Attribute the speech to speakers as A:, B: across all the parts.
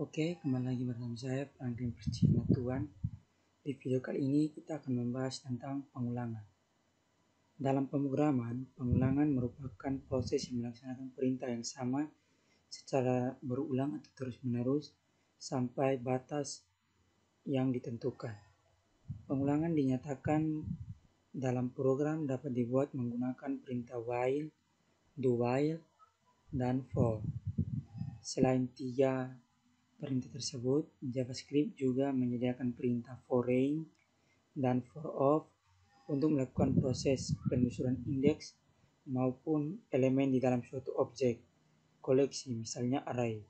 A: Oke, kembali lagi bersama saya Franklin Priscilla Tuan. Di video kali ini kita akan membahas tentang pengulangan. Dalam pemrograman, pengulangan merupakan proses yang melaksanakan perintah yang sama secara berulang atau terus-menerus sampai batas yang ditentukan. Pengulangan dinyatakan dalam program dapat dibuat menggunakan perintah while, do while, dan for. Selain tiga perintah tersebut, JavaScript juga menyediakan perintah for range dan for of untuk melakukan proses penelusuran indeks maupun elemen di dalam suatu objek, koleksi, misalnya array.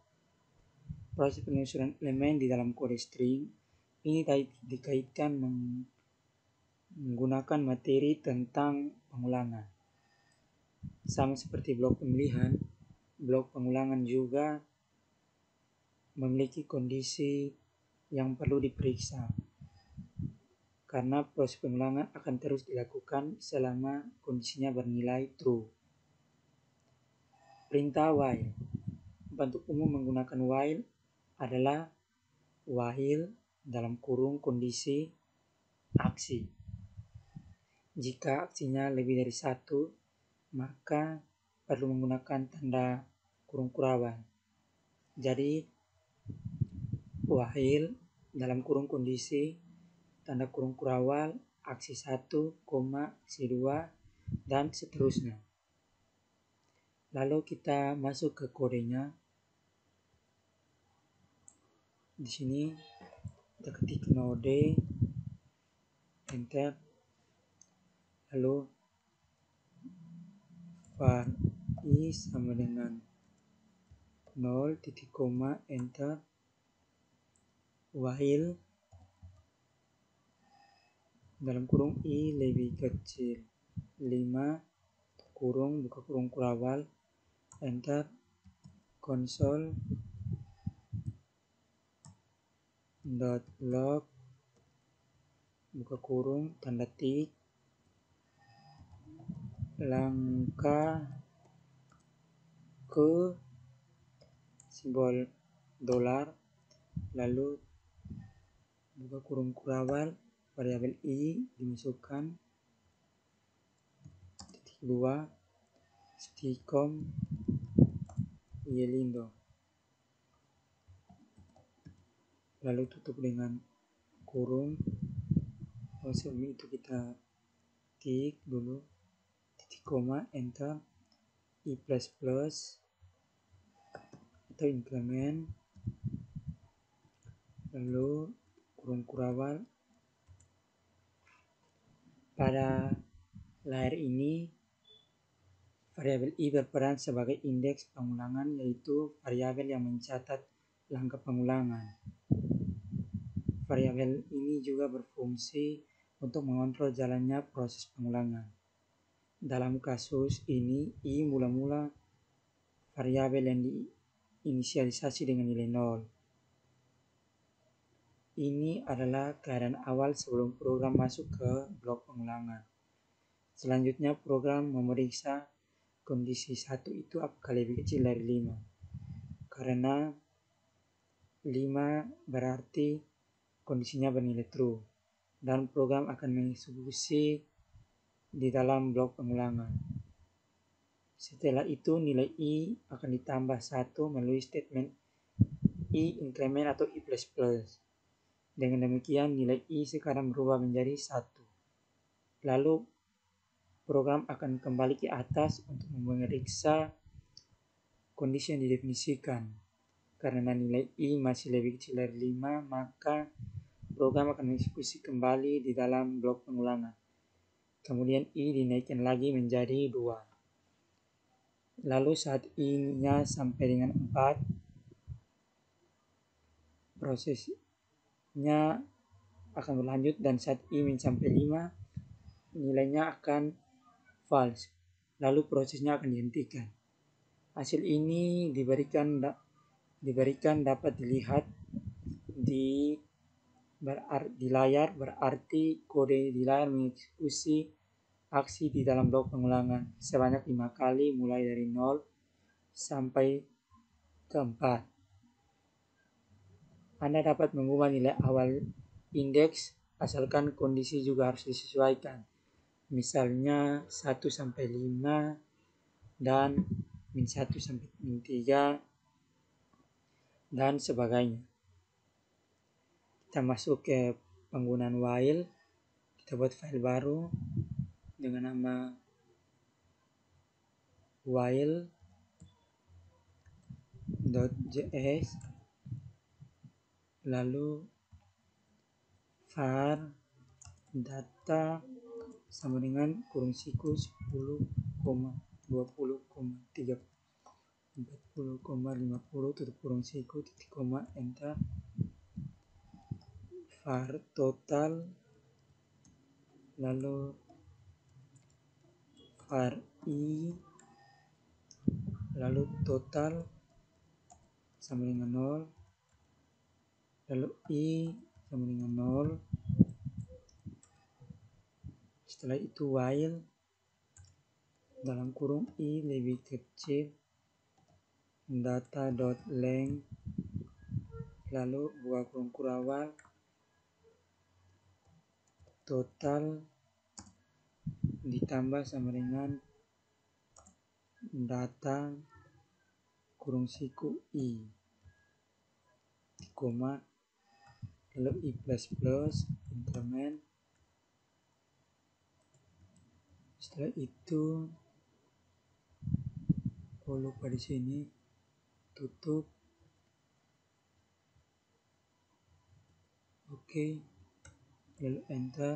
A: Proses penelusuran elemen di dalam kode string ini dikaitkan menggunakan materi tentang pengulangan. Sama seperti blok pemilihan, blok pengulangan juga memiliki kondisi yang perlu diperiksa karena proses pengulangan akan terus dilakukan selama kondisinya bernilai true. Perintah while. Bentuk umum menggunakan while adalah while dalam kurung kondisi aksi. Jika aksinya lebih dari satu, maka perlu menggunakan tanda kurung kurawal. Jadi while dalam kurung kondisi tanda kurung kurawal aksi 1, aksi 2 dan seterusnya. Lalu kita masuk ke kodenya. Di sini kita ketik node, enter, lalu var i sama dengan 0, titik koma, enter, while dalam kurung i lebih kecil 5, kurung, buka kurung kurawal, enter, console.log, buka kurung, tanda tik, langkah ke simbol dolar, lalu buka kurung kurawal, variabel i dimasukkan, titik 2, sticom, yelindo, lalu tutup dengan kurung. Sebelum itu kita tik dulu, titik koma, enter, i++ atau increment, lalu kurung kurawal. Pada layar ini variabel i berperan sebagai indeks pengulangan, yaitu variabel yang mencatat langkah pengulangan. Variabel ini juga berfungsi untuk mengontrol jalannya proses pengulangan. Dalam kasus ini, i mula-mula variabel yang diinisialisasi dengan nilai 0. Ini adalah keadaan awal sebelum program masuk ke blok pengulangan. Selanjutnya program memeriksa kondisi 1 itu apakah lebih kecil dari 5. Karena 5 berarti kondisinya bernilai true dan program akan mengeksekusi di dalam blok pengulangan. Setelah itu nilai i akan ditambah 1 melalui statement i increment atau i++. Dengan demikian nilai i sekarang berubah menjadi 1. Lalu program akan kembali ke atas untuk memeriksa kondisi yang didefinisikan. Karena nilai i masih lebih kecil dari 5, maka program akan mengeksekusi kembali di dalam blok pengulangan. Kemudian i dinaikkan lagi menjadi 2. Lalu saat i-nya sampai dengan 4, prosesnya akan berlanjut dan saat i mencapai 5, nilainya akan false. Lalu prosesnya akan dihentikan. Hasil ini diberikan dapat dilihat di layar, berarti kode di layar mengeksekusi aksi di dalam blok pengulangan sebanyak 5 kali mulai dari 0 sampai ke 4. Anda dapat mengubah nilai awal indeks asalkan kondisi juga harus disesuaikan. Misalnya 1 sampai 5 dan min 1 sampai min 3 dan sebagainya. Kita masuk ke penggunaan while. Kita buat file baru dengan nama while.js, lalu var data sama dengan kurung siku 10,20,30 40,50 tutup kurung siku titik koma enter. Var total, lalu var i, lalu total sama dengan 0, lalu i sama dengan 0. Setelah itu while dalam kurung i lebih kecil data.length, lalu buka kurung kurawal total ditambah sama dengan data kurung siku i, koma, lalu i plus plus increment. Setelah itu lupa di sini tutup. Oke, lalu enter,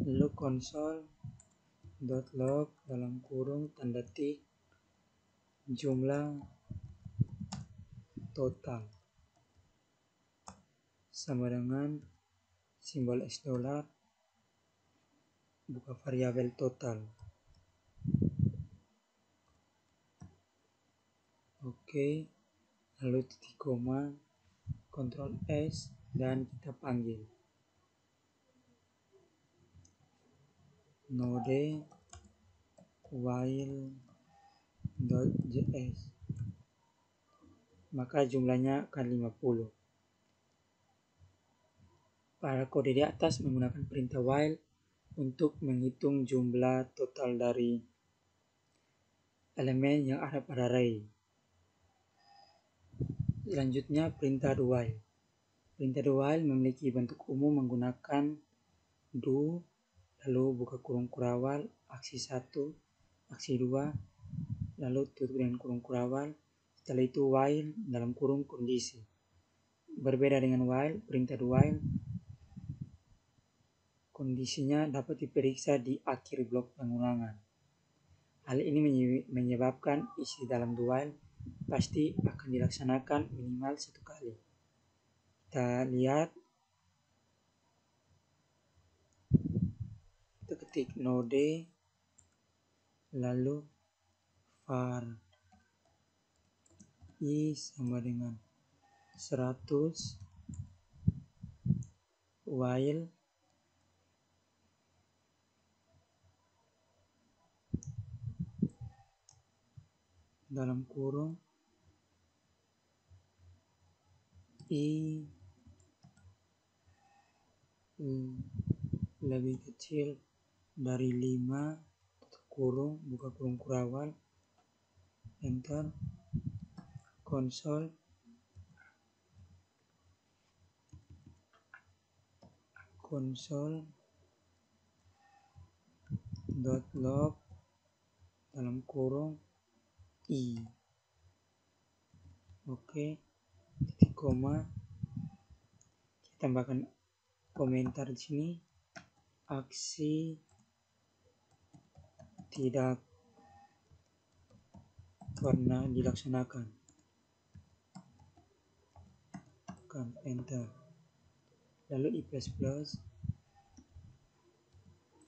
A: lalu console.log dalam kurung tanda tik jumlah total sama dengan simbol $, buka variabel total. Oke, lalu titik koma, Ctrl S dan kita panggil node while.js, maka jumlahnya akan 50. Pada kode di atas menggunakan perintah while untuk menghitung jumlah total dari elemen yang ada pada array. Selanjutnya perintah do while. Perintah do while memiliki bentuk umum menggunakan do, lalu buka kurung kurawal aksi 1, aksi 2, lalu tutup dengan kurung kurawal. Setelah itu while dalam kurung kondisi. Berbeda dengan while, perintah do while kondisinya dapat diperiksa di akhir blok pengulangan. Hal ini menyebabkan isi dalam do while pasti akan dilaksanakan minimal 1 kali. Kita lihat, kita ketik node, lalu var i sama dengan 100, while dalam kurung i lebih kecil dari 5, tutup kurung, buka kurung kurawal, enter, console.log dalam kurung i. Oke, titik koma, kita tambahkan komentar di sini, aksi tidak pernah dilaksanakan. Enter, lalu i plus plus,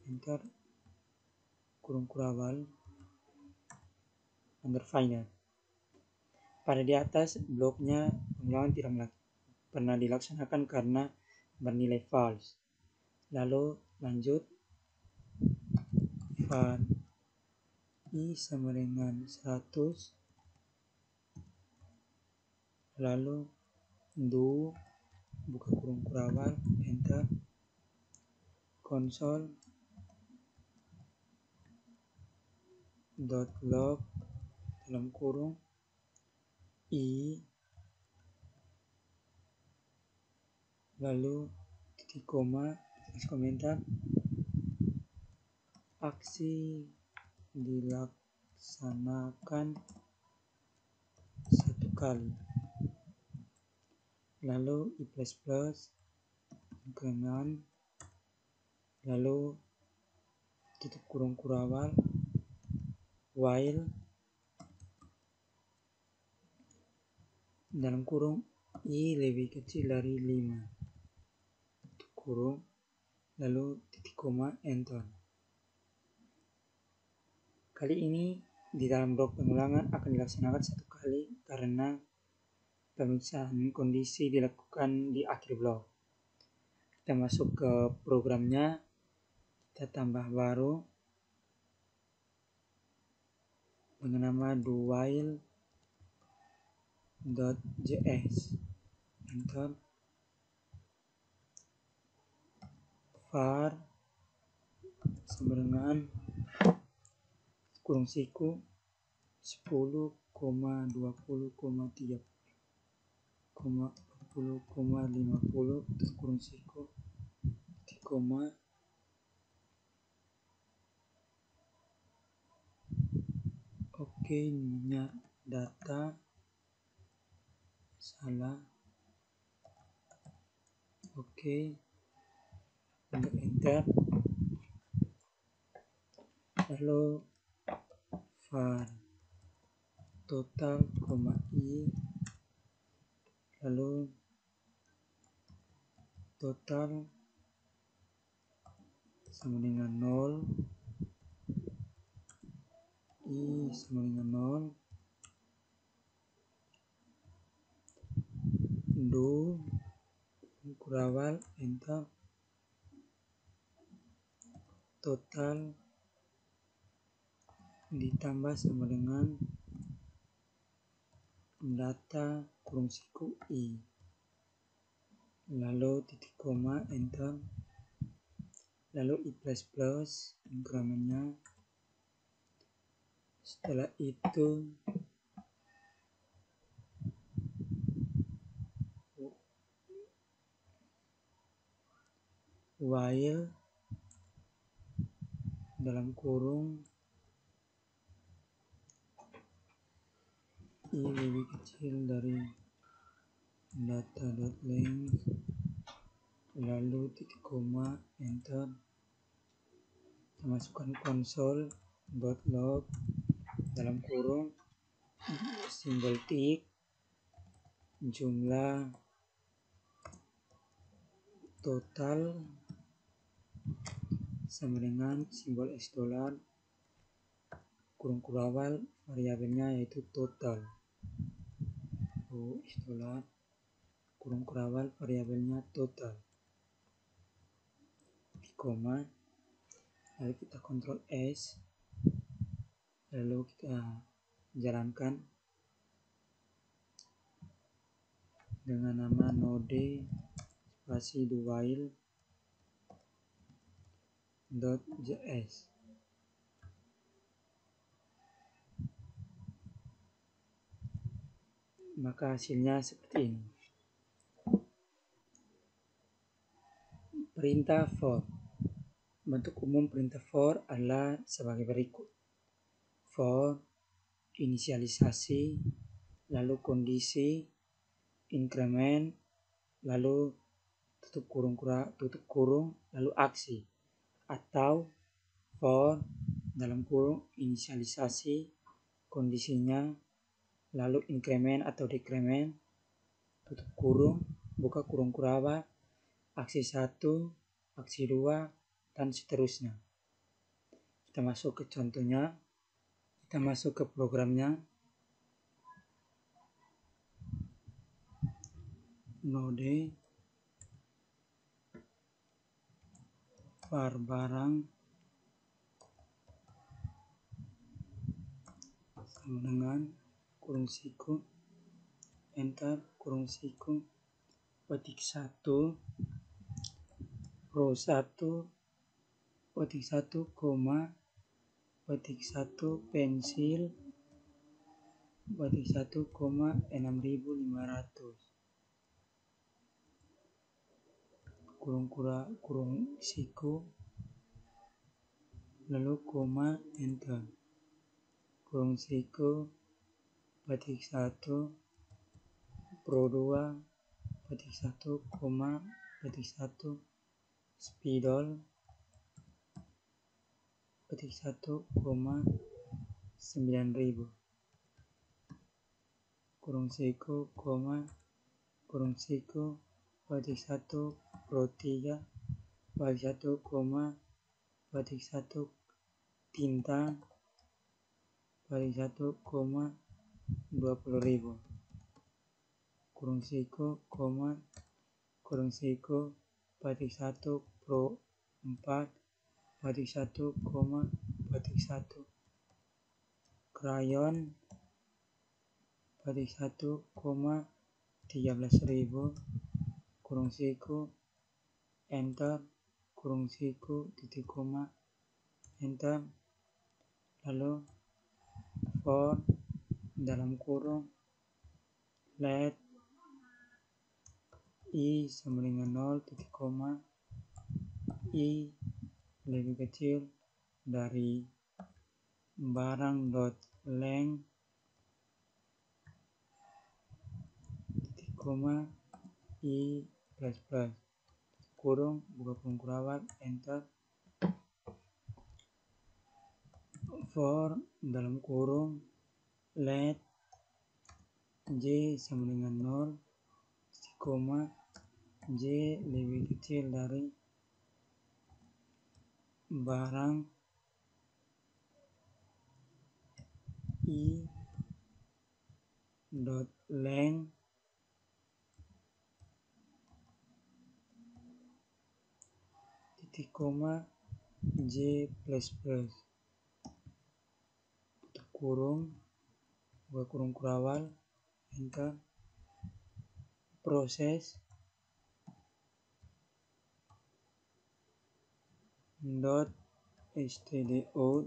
A: enter, kurung kurawal, under final. Pada di atas bloknya pengulangan tidak pernah dilaksanakan karena bernilai false. Lalu lanjut, var i sama dengan 100, lalu do buka kurung kurawal enter console .log dalam kurung i lalu titik koma tulis komentar aksi dilaksanakan 1 kali lalu i++ increment lalu tutup kurung kurawal while dalam kurung i lebih kecil dari 5 tutup kurung lalu titik koma enter. Kali ini di dalam blok pengulangan akan dilaksanakan 1 kali karena pemeriksaan kondisi dilakukan di akhir blok. Kita masuk ke programnya, kita tambah baru dengan nama dowhile.js enter var sama dengan kurung siku 10,20,30,40,50 kurung siku titik koma oke namanya data salah oke untuk enter lalu var total i lalu total sama dengan 0 i sama dengan 0 do kurawal enter total ditambah sama dengan data kurung siku i lalu titik koma enter lalu i++ incrementnya setelah itu while dalam kurung i lebih kecil dari data.length lalu titik koma enter kita masukkan console.log dalam kurung simbol tik jumlah total sama dengan simbol $, kurung kurawal variabelnya yaitu total $, kurung kurawal variabelnya total koma lalu kita Ctrl S lalu kita jalankan dengan nama node spasi dowhile.js maka hasilnya seperti ini. Perintah for. Bentuk umum perintah for adalah sebagai berikut. For inisialisasi, lalu kondisi, increment, lalu tutup kurung, lalu aksi. Atau for dalam kurung inisialisasi, kondisinya, lalu increment atau decrement, tutup kurung, buka kurung kurawal, aksi 1, aksi 2, dan seterusnya. Kita masuk ke contohnya, kita masuk ke programnya. Node var barang sama dengan kurung siku enter kurung siku petik 1 row 1 petik 1 koma petik 1 pensil petik 1 koma 6.500 kurung siku lalu koma enter kurung siku petik 1 pro 2 petik 1 koma petik 1 spidol petik 1 koma 9.000 kurung siku koma kurung siku petik 1 pro 3 petik 1 koma petik 1 tinta petik 1 koma 20.000 kurung siku koma kurung siku petik 1 pro 4 petik 1 koma petik 1 krayon petik 1 koma 13.000 kurung siku enter kurung siku titik koma enter lalu for dalam kurung let i sama dengan 0 titik koma i lebih kecil dari barang dot length titik koma i plus plus kurung buka kurung kurawat enter for dalam kurung let j sama dengan 0 titik koma j lebih kecil dari barang i dot length titik koma j plus plus tutup kurung buka kurung kurawal enter proses dot stdout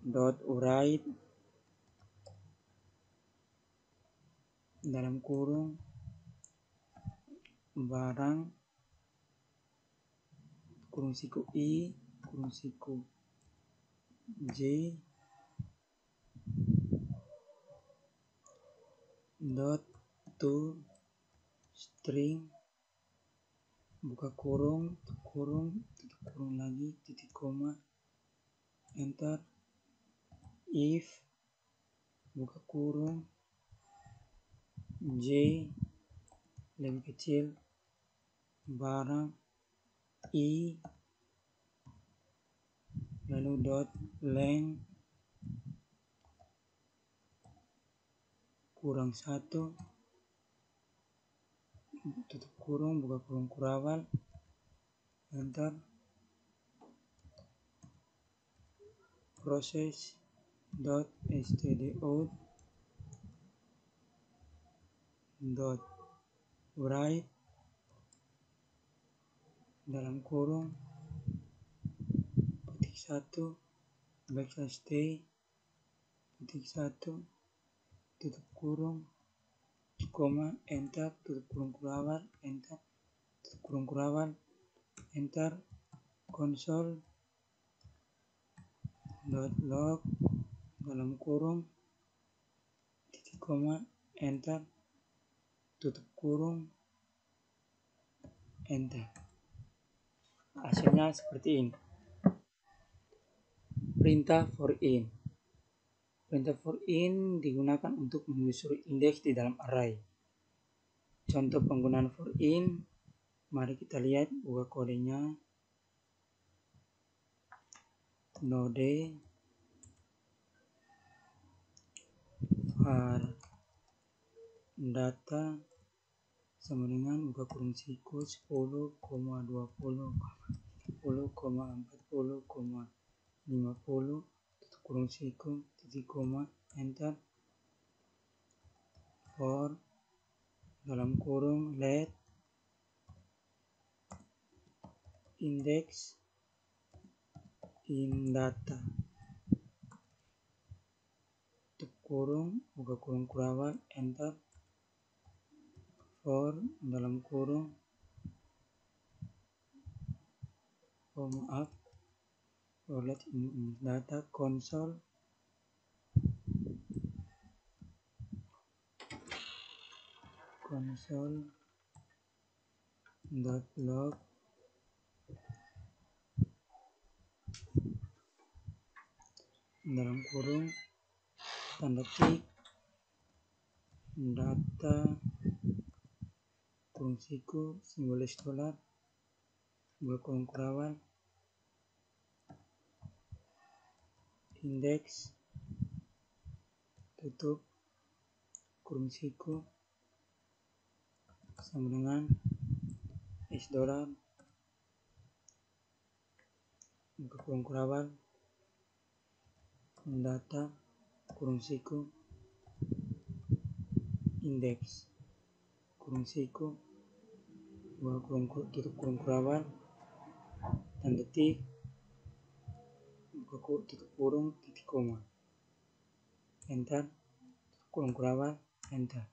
A: dot write dalam kurung barang kurung siku i kurung siku j dot to string buka kurung tutup kurung lagi titik koma enter if buka kurung j lebih kecil barang i lalu dot length kurang 1 tutup kurung buka kurung kurawal enter proses dot stdout dot write dalam kurung petik 1 backslash t petik 1 tutup kurung koma enter tutup kurung kurawal enter tutup kurung kurawal enter konsol dot log dalam kurung titik koma enter tutup kurung enter. Hasilnya seperti ini. Perintah for in. Perintah for in digunakan untuk menelusuri indeks di dalam array. Contoh penggunaan for in, mari kita lihat buka kodenya. Node var data sama dengan buka kurung siku 10,20, 10,40,50, tutup kurung siku titik koma enter for dalam kurung let index in data tutup kurung buka kurung kurawal enter for dalam kurung maaf for let in data console log dalam kurung tanda tik data kurung siku simbolis dolar buka kurung kurawal index tutup kurung siku sama dengan $, buka kurung kurawal data kurung siku index kurung siku buka kurung tutup kurung kurawal tanda tik buka tutup kurung titik koma enter tutup kurung kurawal enter.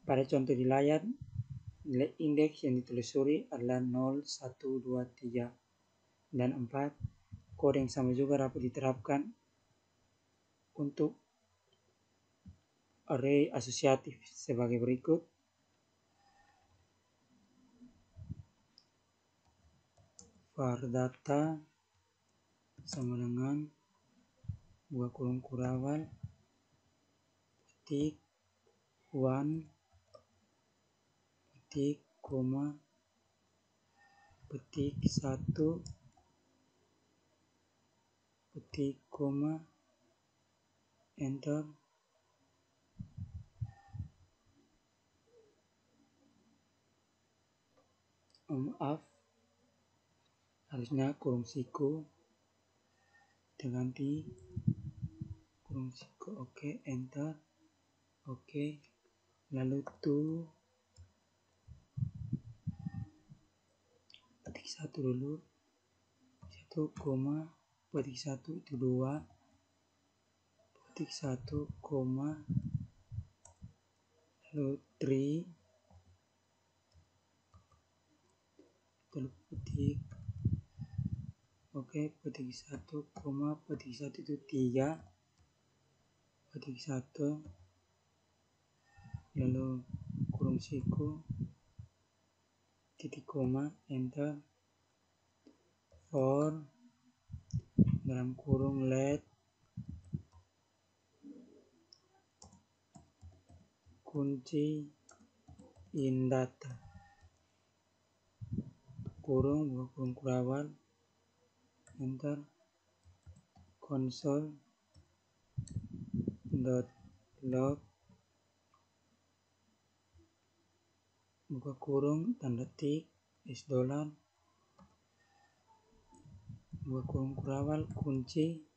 A: Pada contoh di layar nilai indeks yang ditelusuri adalah 0, 1, 2, 3, dan 4. Kode yang sama juga dapat diterapkan untuk array asosiatif sebagai berikut. Var data sama dengan buka kurung kurawal petik 1 petik koma petik 1 petik koma enter. Maaf, harusnya kurung siku diganti kurung siku. Oke, enter. Oke, lalu tuh petik 1 dulu 1 koma petik 1 itu 2 petik 1 koma lalu 3 lalu petik petik 1 koma petik 1 itu 3 petik 1 lalu kurung siku titik koma enter for dalam kurung let kunci in data kurung buka kurung kurawal enter console log buka kurung tanda tik $, buka kurung kurawal kunci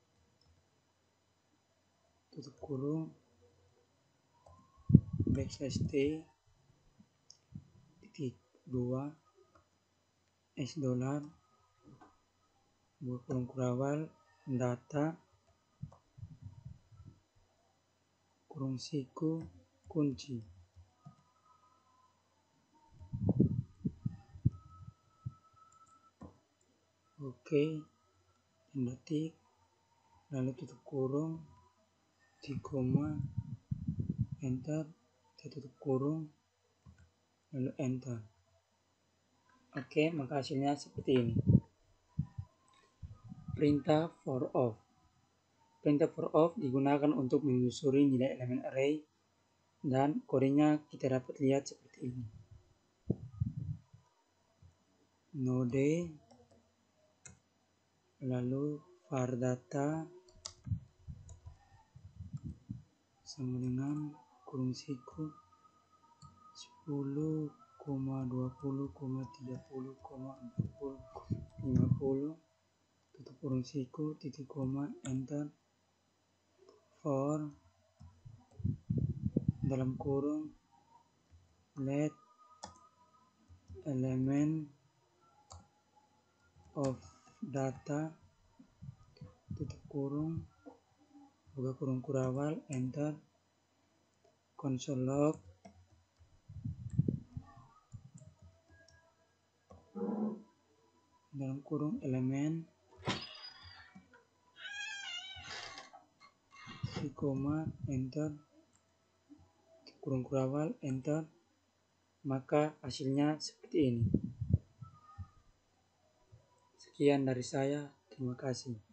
A: tutup kurung /t titik 2 $, buka kurung kurawal data kurung siku kunci. Oke, tanda tik lalu tutup kurung titik koma enter tutup kurung lalu enter. Oke, maka hasilnya seperti ini. Perintah for of. Perintah for of digunakan untuk menelusuri nilai elemen array dan kodenya kita dapat lihat seperti ini. Node lalu var data sama dengan kurung siku 10, 20, 30, 40, 50 tutup kurung siku titik koma enter for dalam kurung let element of data tutup kurung buka kurung kurawal enter console log dalam kurung elemen koma enter kurung kurawal enter, maka hasilnya seperti ini. Sekian dari saya, terima kasih.